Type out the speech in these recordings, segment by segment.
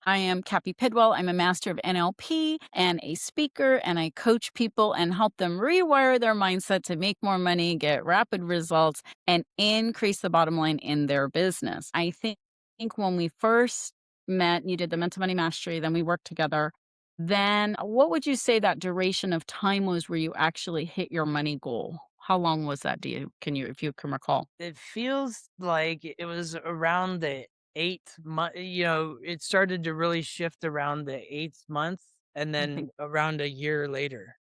I am Cappi Pidwell. I'm a master of NLP and a speaker, and I coach people and help them rewire their mindset to make more money, get rapid results, and increase the bottom line in their business. I think when we first met, you did the mental money mastery, then we worked together. Then what would you say that duration of time was where you actually hit your money goal? How long was that? If you can recall? It feels like it was around the 8th month, it started to really shift around the 8th month and I think, then around a year later.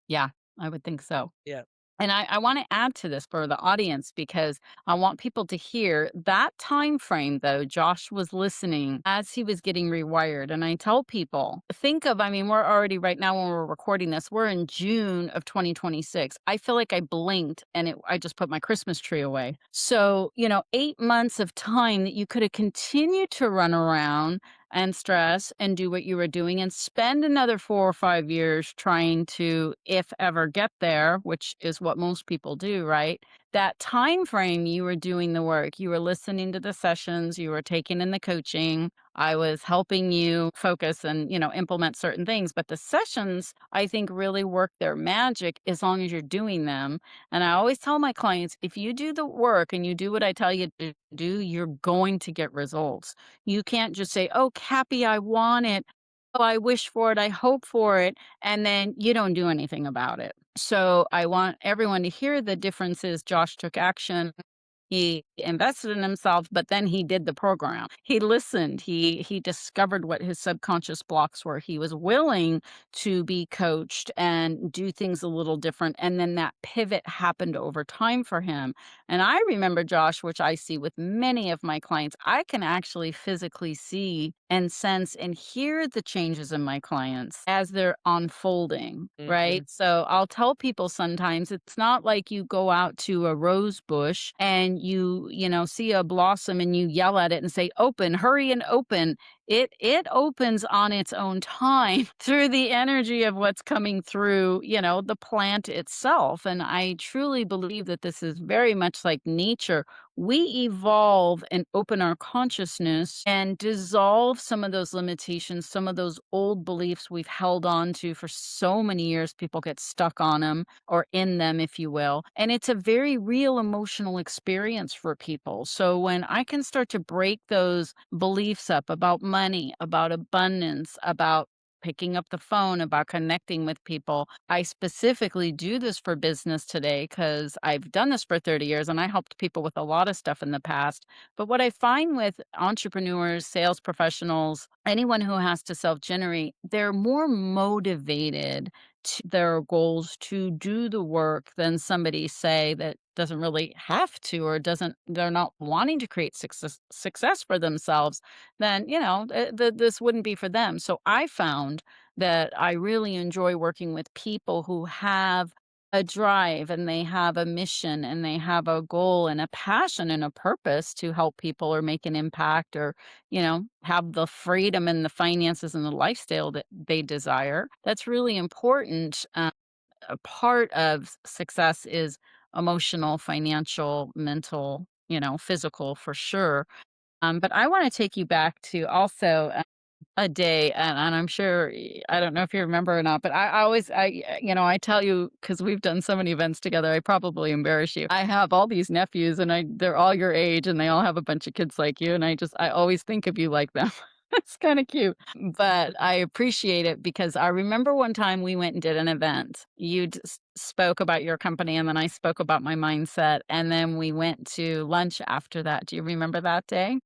yeah, I would think so. Yeah. And I want to add to this for the audience because I want people to hear that time frame though. Josh was listening as he was getting rewired. And I tell people, think of, I mean, we're already right now when we're recording this, we're in June of 2026. I feel like I blinked and I just put my Christmas tree away. So, 8 months of time that you could have continued to run around and stress and do what you were doing and spend another 4 or 5 years trying to, if ever, get there, which is what most people do, right? That time frame you were doing the work, you were listening to the sessions, you were taking in the coaching. I was helping you focus and, implement certain things. But the sessions, I think, really work their magic as long as you're doing them. And I always tell my clients, if you do the work and you do what I tell you to do, you're going to get results. You can't just say, "Oh, Cappy, I want it. Oh, I wish for it. I hope for it." And then you don't do anything about it. So I want everyone to hear the differences. Josh took action. He invested in himself, but then he did the program. He listened. He discovered what his subconscious blocks were. He was willing to be coached and do things a little different. And then that pivot happened over time for him. And I remember Josh, which I see with many of my clients, I can actually physically see and sense and hear the changes in my clients as they're unfolding, Mhm. right? So I'll tell people sometimes it's not like you go out to a rose bush and see a blossom and you yell at it and say, "Open, hurry and open." It opens on its own time through the energy of what's coming through, the plant itself. And I truly believe that this is very much like nature. We evolve and open our consciousness and dissolve some of those limitations, some of those old beliefs we've held on to for so many years. People get stuck on them or in them, if you will. And it's a very real emotional experience for people. So when I can start to break those beliefs up about money, about abundance, about picking up the phone, about connecting with people. I specifically do this for business today because I've done this for 30 years and I helped people with a lot of stuff in the past. But what I find with entrepreneurs, sales professionals, anyone who has to self generate, they're more motivated to their goals to do the work than somebody, say, that doesn't really have to or doesn't, they're not wanting to create success for themselves. Then this wouldn't be for them. So I found that I really enjoy working with people who have a drive and they have a mission and they have a goal and a passion and a purpose to help people or make an impact or have the freedom and the finances and the lifestyle that they desire. That's really important. A part of success is emotional, financial, mental, physical for sure. But I want to take you back to also a day, and I'm sure I don't know if you remember or not, but I always, I tell you because we've done so many events together. I probably embarrass you. I have all these nephews, and they're all your age, and they all have a bunch of kids like you, and I always think of you like them. It's kind of cute, but I appreciate it because I remember one time we went and did an event. You spoke about your company, and then I spoke about my mindset, and then we went to lunch after that. Do you remember that day?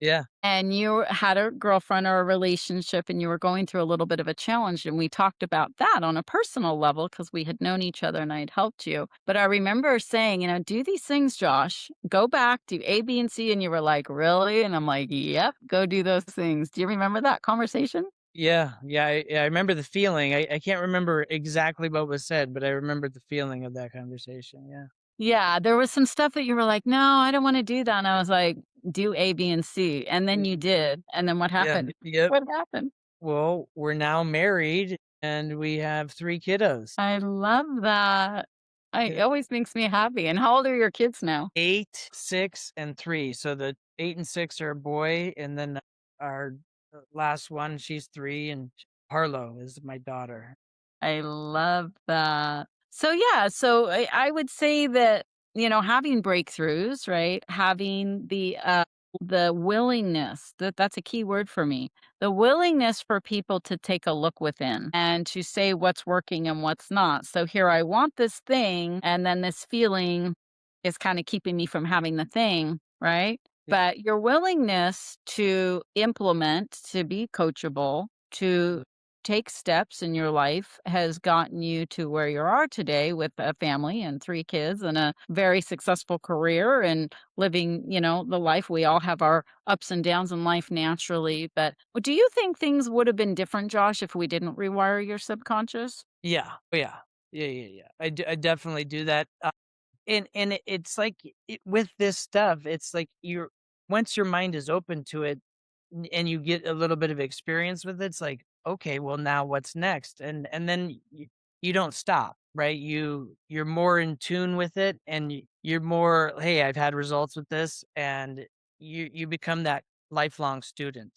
Yeah. And you had a girlfriend or a relationship, and you were going through a little bit of a challenge, and we talked about that on a personal level because we had known each other and I had helped you. But I remember saying, "Do these things, Josh. Go back, do A, B, and C." And you were like, "Really?" And I'm like, "Yep, go do those things." Do you remember that conversation? Yeah, I remember the feeling. I can't remember exactly what was said, but I remember the feeling of that conversation, yeah. Yeah, there was some stuff that you were like, "No, I don't wanna do that." And I was like, "Do A, B, and C." And then you Mhm. did. And then what Yeah, happened? yep. What happened? Well, we're now married and we have 3 kiddos. I love that. It Yeah. always makes me happy. And how old are your kids now? 8, 6, and 3. So the 8 and 6 are a boy, and then our The last one, she's 3, and Harlow is my daughter. I love that. So yeah, so I would say that, having breakthroughs, right? Having the willingness, that's a key word for me. The willingness for people to take a look within and to say what's working and what's not. So here I want this thing, and then this feeling is kind of keeping me from having the thing, right? Yeah. But your willingness to implement, to be coachable, to take steps in your life has gotten you to where you are today with a family and 3 kids and a very successful career and living, the life. We all have our ups and downs in life naturally, but do you think things would have been different, Josh, if we didn't rewire your subconscious? Yeah. Oh, yeah. Yeah, yeah, yeah. I definitely do that. It's like with this stuff, it's like you're once your mind is open to it and you get a little bit of experience with it, it's like, okay, well now what's next? And then you don't stop, right? You're more in tune with it and you're more, hey, I've had results with this, and you become that lifelong student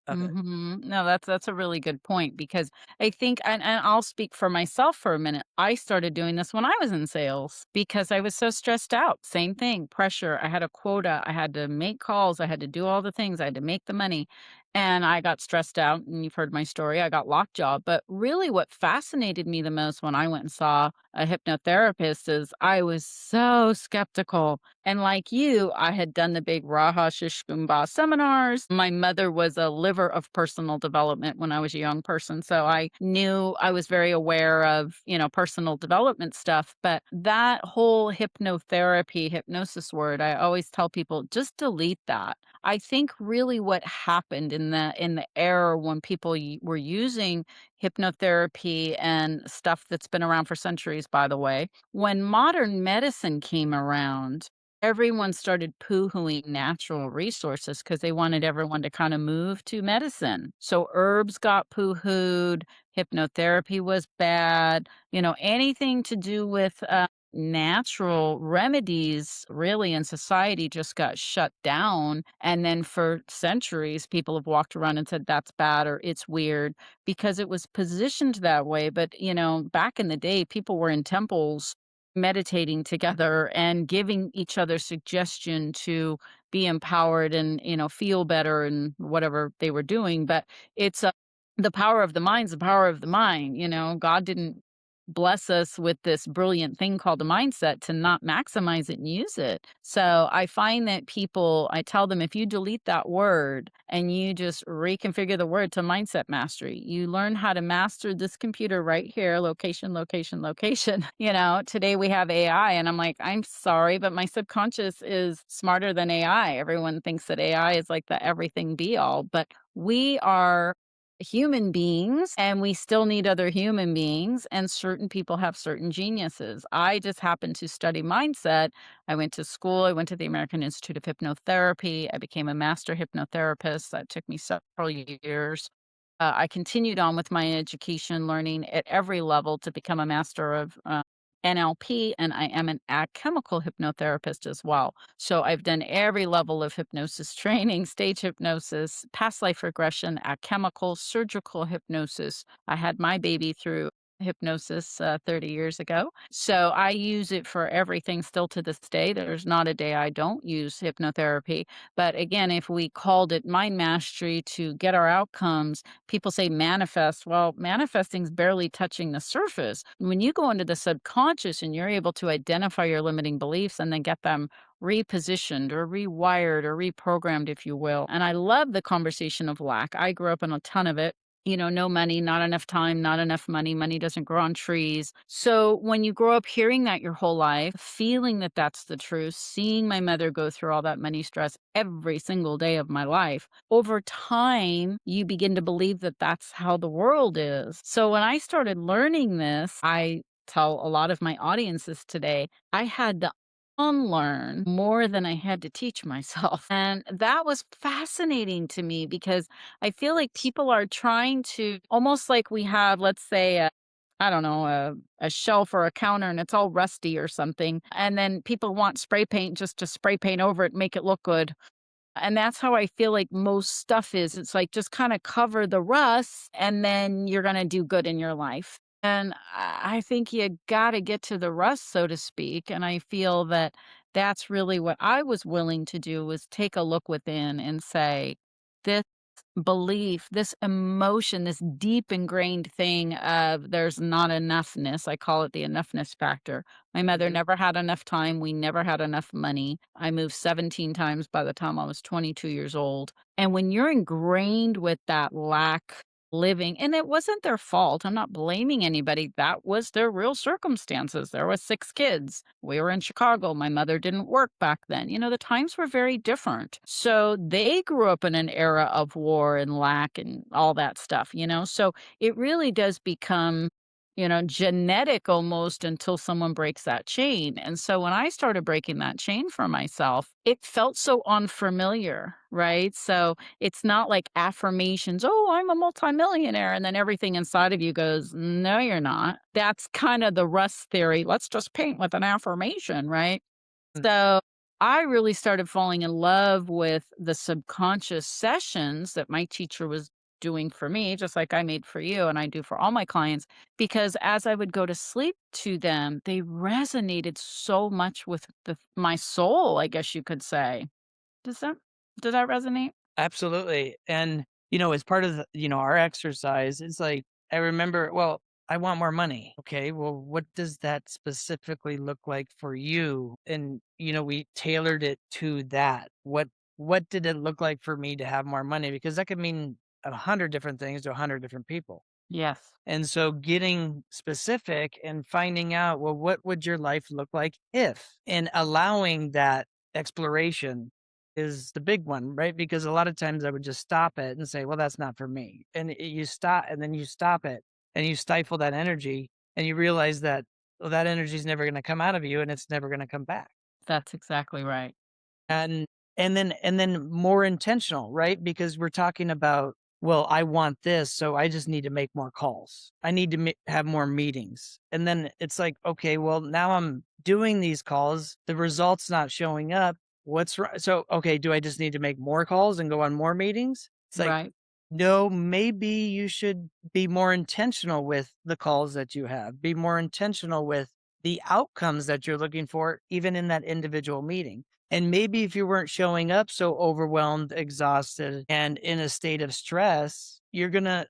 of it. No, that's a really good point because I think, and I'll speak for myself for a minute. I started doing this when I was in sales because I was so stressed out. Same thing, pressure. I had a quota. I had to make calls. I had to do all the things. I had to make the money. And I got stressed out. And you've heard my story. I got lockjaw. But really, what fascinated me the most when I went and saw a hypnotherapist is I was so skeptical, and like you, I had done the big Raha Shish Kumbha seminars. My mother was a liver of personal development when I was a young person. So I knew I was very aware of, personal development stuff. But that whole hypnotherapy, hypnosis word, I always tell people just delete that. I think really what happened in the era when people were using hypnotherapy and stuff that's been around for centuries, by the way, when modern medicine came around, everyone started poo-hooing natural resources because they wanted everyone to kinda move to medicine. So herbs got poo-hooed, hypnotherapy was bad, anything to do with, natural remedies really in society just got shut down, and then for centuries, people have walked around and said, "That's bad," or "It's weird," because it was positioned that way, but, back in the day, people were in temples meditating together and giving each other suggestion to be empowered and feel better and whatever they were doing. But it's the power of the mind's the power of the mind. God didn't bless us with this brilliant thing called a mindset to not maximize it and use it. So I find that people, I tell them, if you delete that word and you just reconfigure the word to mindset mastery, you learn how to master this computer right here, location, location, location. Today we have AI, and I'm like, I'm sorry, but my subconscious is smarter than AI. Everyone thinks that AI is like the everything be all, but we are human beings and we still need other human beings, and certain people have certain geniuses. I just happened to study mindset. I went to school. I went to the American Institute of Hypnotherapy. I became a master hypnotherapist. That took me several years. I continued on with my education, learning at every level to become a master of NLP, and I am an alchemical hypnotherapist as well. So I've done every level of hypnosis training, stage hypnosis, past life regression, alchemical, surgical hypnosis. I had my baby through hypnosis 30 years ago. So I use it for everything still to this day. There's not a day I don't use hypnotherapy. But again, if we called it mind mastery to get our outcomes, people say manifest. Well, manifesting is barely touching the surface. When you go into the subconscious and you're able to identify your limiting beliefs and then get them repositioned or rewired or reprogrammed, if you will. And I love the conversation of lack. I grew up in a ton of it. No money, not enough time, not enough money. Money doesn't grow on trees. So when you grow up hearing that your whole life, feeling that that's the truth, seeing my mother go through all that money stress every single day of my life, over time, you begin to believe that that's how the world is. So when I started learning this, I tell a lot of my audiences today, I had to unlearn more than I had to teach myself. And that was fascinating to me because I feel like people are trying to almost like we have, let's say, I don't know, a shelf or a counter and it's all rusty or something. And then people want spray paint just to spray paint over it, make it look good. And that's how I feel like most stuff is. It's like just kind of cover the rust and then you're going to do good in your life. And I think you got to get to the rust, so to speak. And I feel that that's really what I was willing to do was take a look within and say, this belief, this emotion, this deep ingrained thing of there's not enoughness. I call it the enoughness factor. My mother Mhm. never had enough time. We never had enough money. I moved 17 times by the time I was 22 years old. And when you're ingrained with that lack living, and it wasn't their fault. I'm not blaming anybody. That was their real circumstances. There was 6 kids. We were in Chicago. My mother didn't work back then. The times were very different. So they grew up in an era of war and lack and all that stuff. So it really does become genetic almost until someone breaks that chain. And so when I started breaking that chain for myself, it felt so unfamiliar, right? So it's not like affirmations, oh, I'm a multimillionaire. And then everything inside of you goes, no, you're not. That's kind of the Russ theory. Let's just paint with an affirmation, right? Mm. So I really started falling in love with the subconscious sessions that my teacher was doing for me, just like I made for you and I do for all my clients, because as I would go to sleep to them, they resonated so much with my soul, I guess you could say. Does that does that resonate? Absolutely. And, as part of our exercise, it's like, I remember, well, I want more money. Okay. Well, what does that specifically look like for you? And, we tailored it to that. What did it look like for me to have more money? Because that could mean 100 different things to 100 different people. Yes. And so getting specific and finding out, well, what would your life look like if, and allowing that exploration is the big one, right? Because a lot of times I would just stop it and say, well, that's not for me. And you stop, and then you stop it and you stifle that energy and you realize that, well, that energy is never going to come out of you and it's never going to come back. That's exactly right. And and then more intentional, right? Because we're talking about, well, I want this, so I just need to make more calls. I need to have more meetings. And then it's like, okay, well, now I'm doing these calls, the results not showing up. What's right? So, okay, do I just need to make more calls and go on more meetings? It's like, Right. no, maybe you should be more intentional with the calls that you have. Be more intentional with the outcomes that you're looking for, even in that individual meeting. And maybe if you weren't showing up so overwhelmed, exhausted, and in a state of stress, you're gonna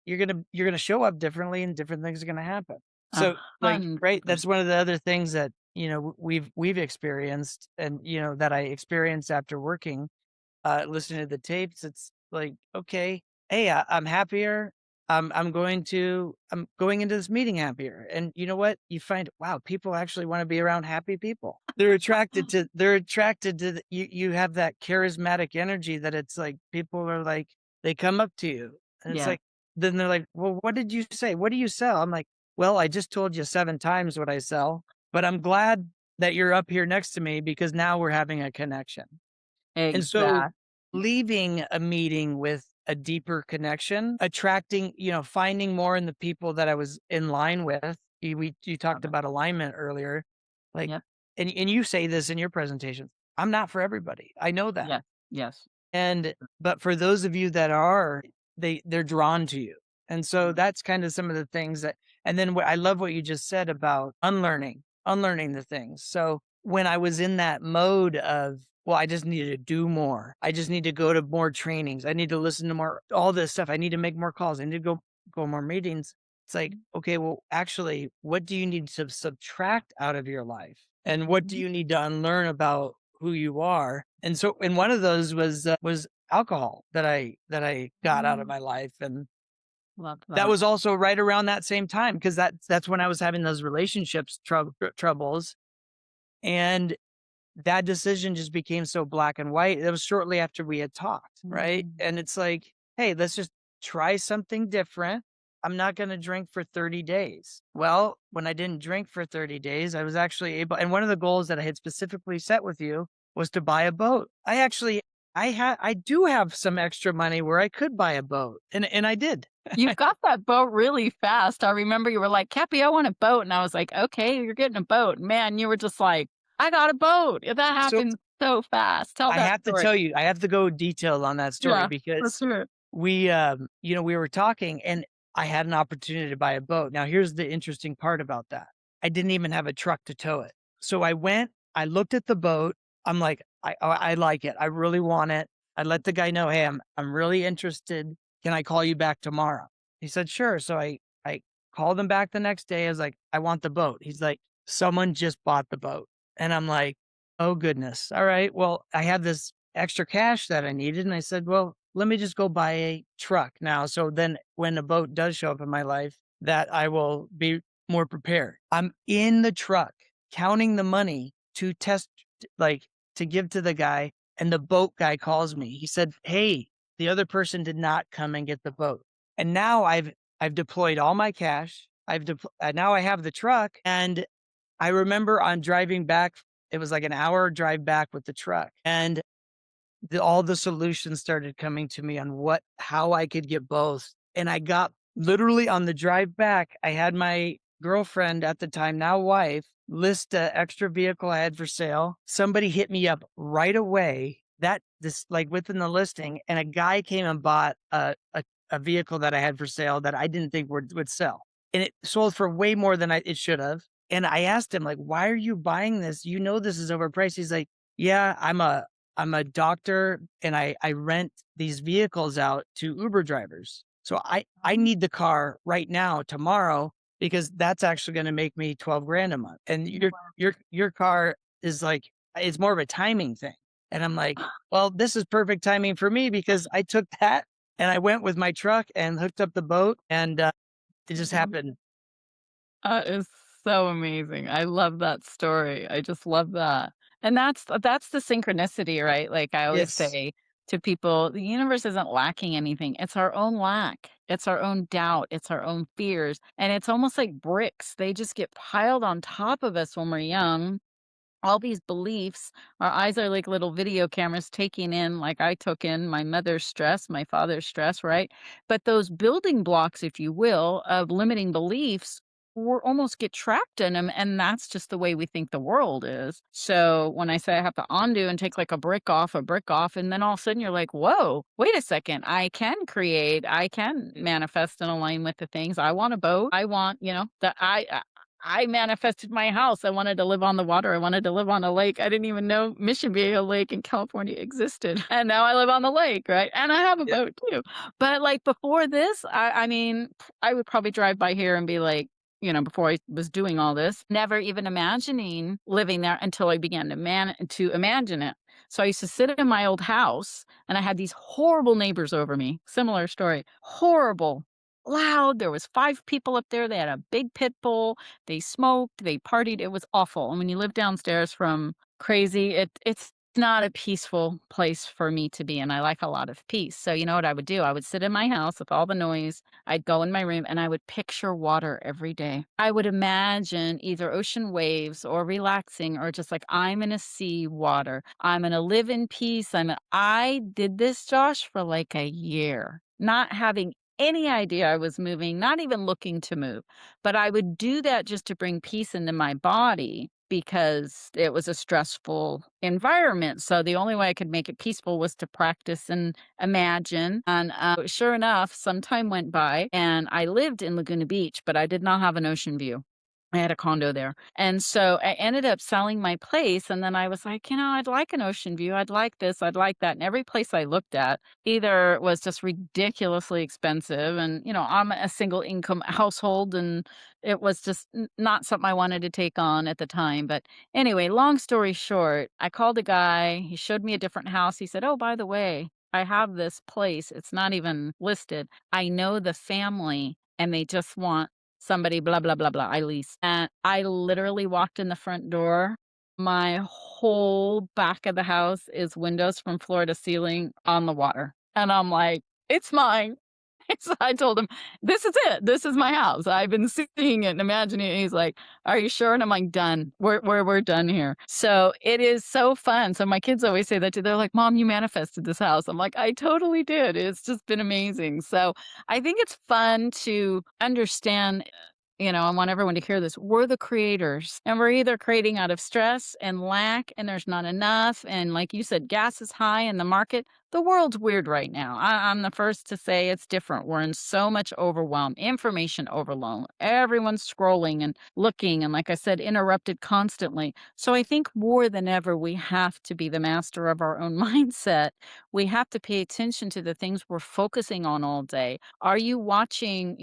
you're gonna show up differently and different things are gonna happen. A So like, right, that's 100%. one of the other things that, we've experienced and that I experienced after working listening to the tapes, it's like, okay, hey, I'm happier. I'm going into this meeting happier. And you know what? You find, wow, people actually want to be around happy people. They're attracted to you have that charismatic energy that it's like people are like, they come up to you and it's Yeah, like, then they're like, well, what did you say? What do you sell? I'm like, well, I just told you 7 times what I sell, but I'm glad that you're up here next to me because now we're having a connection. And so exact leaving a meeting with a deeper connection, attracting, finding more in the people that I was in line with. You talked love it. about alignment earlier. Like, Yep. and you say this in your presentation. I'm not for everybody. I know that. Yes. Yes. And but for those of you that are, they're drawn to you. And so that's kind of some of the things that, and then I love what you just said about unlearning the things. So when I was in that mode of, well, I just need to do more. I just need to go to more trainings. I need to listen to more, all this stuff. I need to make more calls. I need to go more meetings. It's like, okay, well, actually, what do you need to subtract out of your life? And what do Mhm. you need to unlearn about who you are? And so, and one of those was alcohol that I got out of Mm, my life, and love that that. was also right around that same time because that's when I was having those relationships troubles, and that decision just became so black and white. It was shortly after we had talked, right? Mm, And it's like, hey, let's just try something different. I'm not going to drink for 30 days. Well, when I didn't drink for 30 days, I was actually able, and one of the goals that I had specifically set with you was to buy a boat. I do have some extra money where I could buy a boat, and I did. you've got that boat really fast. I remember you were like, "Cappy, I want a boat." And I was like, "Okay, you're getting a boat." Man, you were just like, "I got a boat." Yeah, that So happens. so fast. Tell I that have to story. tell you, I have to go detailed on that story Yeah, for because sure. we were talking and I had an opportunity to buy a boat. Now, here's the interesting part about that. I didn't even have a truck to tow it. So I went, I looked at the boat. I'm like, I like it. I really want it. I let the guy know, hey, I'm really interested. Can I call you back tomorrow? He said, sure. So I called him back the next day. I was like, I want the boat. He's like, someone just bought the boat. And I'm like, oh goodness. All right. Well, I have this extra cash that I needed. And I said, well, let me just go buy a truck now. So then when a boat does show up in my life, that I will be more prepared. I'm in the truck counting the money to test, like to give to the guy. And the boat guy calls me. He said, hey, the other person did not come and get the boat. And now I've deployed all my cash. Now I have the truck. And I remember on driving back, it was like an hour drive back with the truck. And all the solutions started coming to me on how I could get both. And I got literally on the drive back, I had my girlfriend at the time, now wife, list a extra vehicle I had for sale. Somebody hit me up right away that this like within the listing, and a guy came and bought a vehicle that I had for sale that I didn't think would sell. And it sold for way more than it should have. And I asked him, like, why are you buying this? You know this is overpriced. He's like, yeah, I'm a doctor and I rent these vehicles out to Uber drivers. So I need the car right now, tomorrow, because that's actually going to make me 12 grand a month. And your car is like, it's more of a timing thing. And I'm like, well, this is perfect timing for me because I took that and I went with my truck and hooked up the boat and it just happened. That is so amazing. I love that story. I just love that. And that's the synchronicity, right? Like I always Yes. say to people, the universe isn't lacking anything. It's our own lack. It's our own doubt. It's our own fears. And it's almost like bricks. They just get piled on top of us when we're young, all these beliefs. Our eyes are like little video cameras taking in, like I took in my mother's stress, my father's stress, right? But those building blocks, if you will, of limiting beliefs, we almost get trapped in them. And that's just the way we think the world is. So when I say I have to undo and take like a brick off, and then all of a sudden you're like, whoa, wait a second. I can create, I can manifest and align with the things. I want a boat. I want, that I manifested my house. I wanted to live on the water. I wanted to live on a lake. I didn't even know Mission Viejo Lake in California existed. And now I live on the lake, right? And I have a Yeah. boat too. But like before this, I mean, I would probably drive by here and be like, before I was doing all this, never even imagining living there until I began to imagine it. So I used to sit in my old house and I had these horrible neighbors over me. Similar story. Horrible, loud. There was 5 people up there. They had a big pit bull. They smoked, they partied, it was awful, and when you live downstairs from crazy, it's not a peaceful place for me to be in. I like a lot of peace, so you know what I would do? I would sit in my house with all the noise, I'd go in my room, and I would picture water every day. I would imagine either ocean waves or relaxing or just like, I'm gonna see water. I'm gonna live in peace. I did this, Josh, for like a year, not having any idea I was moving, not even looking to move. But I would do that just to bring peace into my body because it was a stressful environment. So the only way I could make it peaceful was to practice and imagine. And sure enough, some time went by and I lived in Laguna Beach, but I did not have an ocean view. I had a condo there. And so I ended up selling my place. And then I was like, I'd like an ocean view. I'd like this. I'd like that. And every place I looked at either was just ridiculously expensive. And, I'm a single income household and it was just not something I wanted to take on at the time. But anyway, long story short, I called a guy. He showed me a different house. He said, oh, by the way, I have this place. It's not even listed. I know the family and they just want somebody blah, blah, blah, blah, I lease. And I literally walked in the front door. My whole back of the house is windows from floor to ceiling on the water. And I'm like, it's mine. So I told him, this is it. This is my house. I've been seeing it and imagining it. And he's like, are you sure? And I'm like, done. We're done here. So it is so fun. So my kids always say that too. They're like, Mom, you manifested this house. I'm like, I totally did. It's just been amazing. So I think it's fun to understand I want everyone to hear this. We're the creators, and we're either creating out of stress and lack, and there's not enough. And like you said, gas is high in the market. The world's weird right now. I'm the first to say it's different. We're in so much overwhelm, information overload. Everyone's scrolling and looking, and like I said, interrupted constantly. So I think more than ever, we have to be the master of our own mindset. We have to pay attention to the things we're focusing on all day. Are you watching,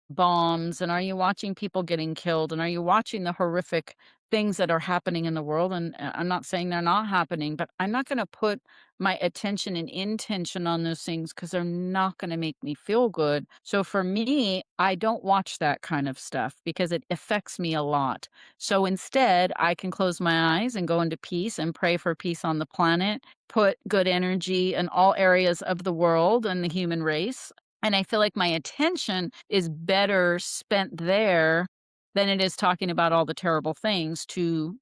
bombs, and are you watching people getting killed, and are you watching the horrific things that are happening in the world? And I'm not saying they're not happening, but I'm not going to put my attention and intention on those things because they're not going to make me feel good. So for me, I don't watch that kind of stuff because it affects me a lot. So instead, I can close my eyes and go into peace and pray for peace on the planet, put good energy in all areas of the world and the human race, and I feel like my attention is better spent there than it is talking about all the terrible things to,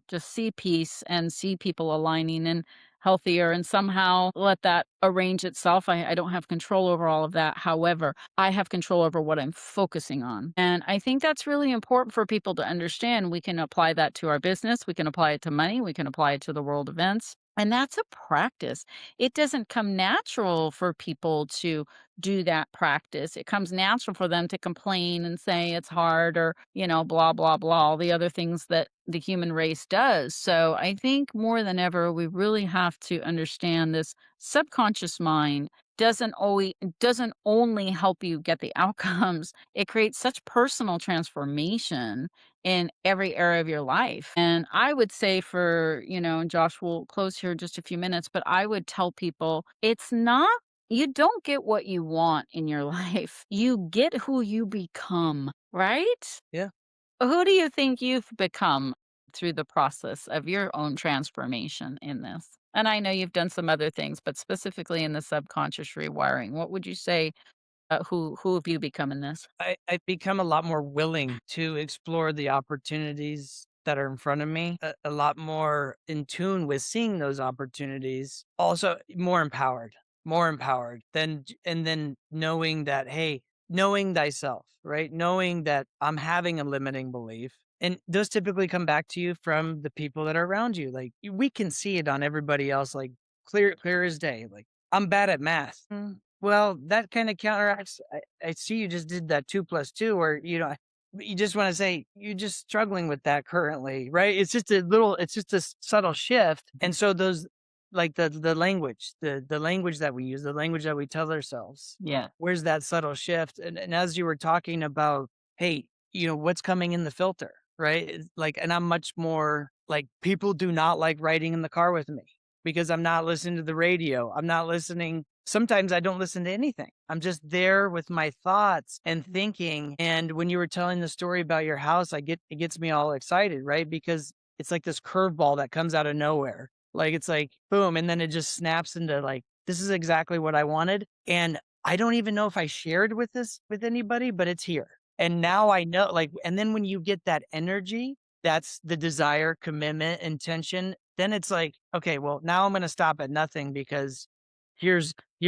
just see peace and see people aligning and healthier and somehow let that arrange itself. I don't have control over all of that. However, I have control over what I'm focusing on. And I think that's really important for people to understand. We can apply that to our business, we can apply it to money, we can apply it to the world events. And that's a practice. It doesn't come natural for people to do that practice. It comes natural for them to complain and say it's hard or, blah, blah, blah, all the other things that the human race does. So I think more than ever, we really have to understand this subconscious mind doesn't only help you get the outcomes. It creates such personal transformation in every area of your life. And I would say for, and Josh will close here in just a few minutes, but I would tell people it's not you don't get what you want in your life. You get who you become, right? Yeah. Who do you think you've become through the process of your own transformation in this? And I know you've done some other things, but specifically in the subconscious rewiring, what would you say? Who have you become in this? I've become a lot more willing to explore the opportunities that are in front of me, a lot more in tune with seeing those opportunities, also more empowered than, and then knowing that, hey, knowing thyself, right? Knowing that I'm having a limiting belief. And those typically come back to you from the people that are around you. Like we can see it on everybody else, like clear as day. Like I'm bad at math. Well, that kinda counteracts. I see you just did that 2 plus 2 or, you just wanna say, "You're just struggling with that currently," right? It's just a subtle shift, and so those like, the language, the language that we use, the language that we tell ourselves, Yeah. where's that subtle shift? And as you were talking about, "Hey, what's coming in the filter," right? It's like and I'm much more like, people do not like riding in the car with me because I'm not listening to the radio. I'm not listening sometimes I don't listen to anything. I'm just there with my thoughts and thinking. And when you were telling the story about your house, it gets me all excited, right? Because it's like this curveball that comes out of nowhere. Like it's like boom, and then it just snaps into like this is exactly what I wanted. And I don't even know if I shared with anybody, but it's here. And now I know like and then when you get that energy, that's the desire, commitment, intention, then it's like, okay, well, now I'm going to stop at nothing because here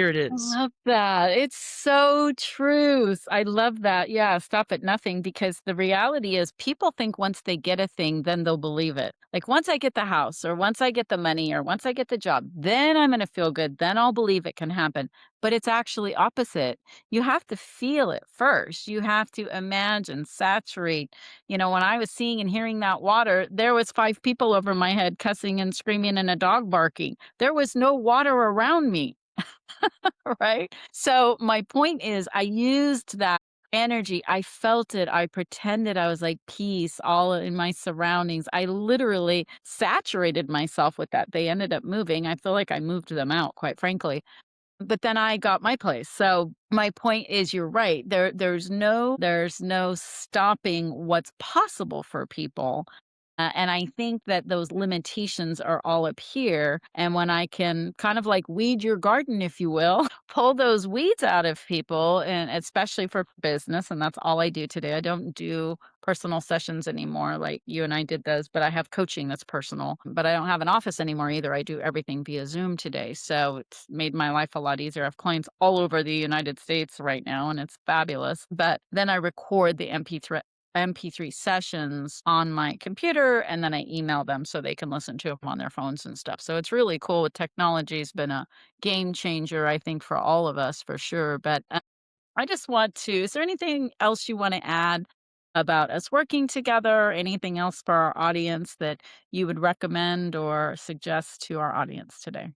it I is. love that. It's so true. I love that. Yeah, stop at nothing because the reality is people think once they get a thing, then they'll believe it. Like once I get the house or once I get the money or once I get the job, then I'm going to feel good. Then I'll believe it can happen. But it's actually opposite. You have to feel it first. You have to imagine, saturate. When I was seeing and hearing that water, there was 5 people over my head cussing and screaming and a dog barking. There was no water around me. Right? So my point is I used that energy. I felt it. I pretended I was like peace all in my surroundings. I literally saturated myself with that. They ended up moving. I feel like I moved them out, quite frankly. But then I got my place. So my point is you're right. There's no stopping what's possible for people And I think that those limitations are all up here. And when I can kind of like weed your garden, if you will, pull those weeds out of people, and especially for business. And that's all I do today. I don't do personal sessions anymore like you and I did those, but I have coaching that's personal. But I don't have an office anymore either. I do everything via Zoom today. So it's made my life a lot easier. I have clients all over the United States right now, and it's fabulous. But then I record the MP3 sessions on my computer, and then I email them so they can listen to them on their phones and stuff. So it's really cool. With technology's been a game changer, I think, for all of us for sure. But I just want to, is there anything else you want to add about us working together? Anything else for our audience that you would recommend or suggest to our audience today?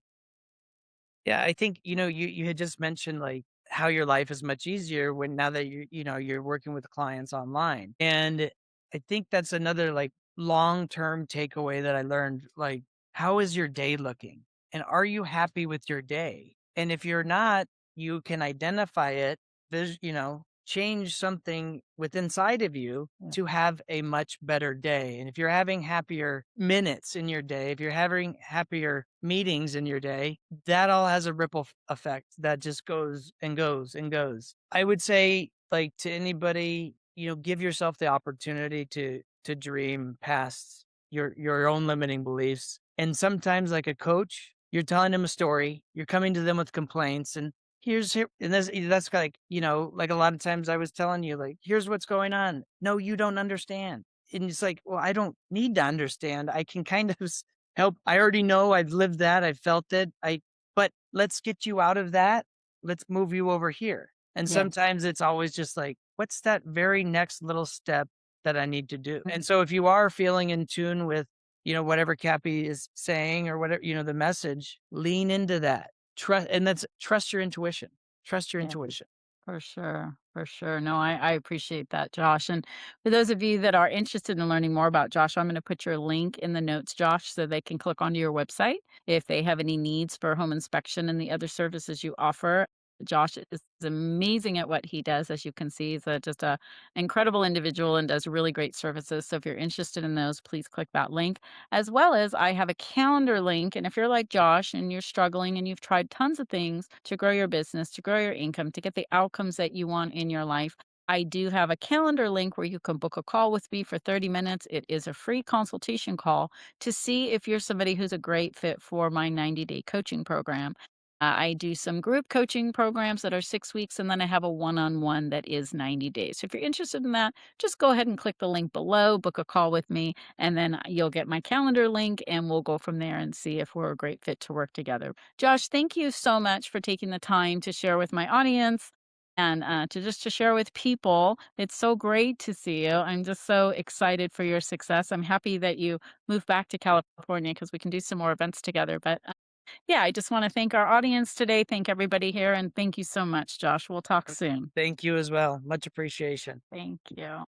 Yeah, I think, you had just mentioned like how your life is much easier when now that you're working with clients online. And I think that's another like long-term takeaway that I learned. Like, how is your day looking? And are you happy with your day? And if you're not, you can identify it, change something with inside of you Yeah. to have a much better day. And if you're having happier minutes in your day, if you're having happier meetings in your day, that all has a ripple effect that just goes and goes and goes. I would say, like, to anybody, give yourself the opportunity to dream past your own limiting beliefs. And sometimes, like a coach, you're telling them a story, you're coming to them with complaints, and that's like, like a lot of times I was telling you, like, here's what's going on. No, you don't understand. And it's like, well, I don't need to understand. I can kind of help. I already know. I've lived that. I've felt it. But let's get you out of that. Let's move you over here. And Yeah. sometimes it's always just like, what's that very next little step that I need to do? Mhm. And so if you are feeling in tune with, whatever Cappy is saying or whatever, the message, lean into that. Trust your intuition. Trust your Yeah. intuition. For sure, for sure. No, I appreciate that, Josh. And for those of you that are interested in learning more about Josh, I'm going to put your link in the notes, Josh, so they can click onto your website if they have any needs for home inspection and the other services you offer. Josh is amazing at what he does. As you can see, he's just a incredible individual and does really great services. So if you're interested in those, please click that link. As well as I have a calendar link. And if you're like Josh and you're struggling and you've tried tons of things to grow your business, to grow your income, to get the outcomes that you want in your life, I do have a calendar link where you can book a call with me for 30 minutes. It is a free consultation call to see if you're somebody who's a great fit for my 90-day coaching program. I do some group coaching programs that are 6 weeks, and then I have a one on one that is 90 days. So if you're interested in that, just go ahead and click the link below, book a call with me, and then you'll get my calendar link, and we'll go from there and see if we're a great fit to work together. Josh, thank you so much for taking the time to share with my audience and to share with people. It's so great to see you. I'm just so excited for your success. I'm happy that you moved back to California because we can do some more events together. But yeah, I just want to thank our audience today. Thank everybody here, and thank you so much, Josh. We'll talk soon. Thank you as well. Much appreciation. Thank you.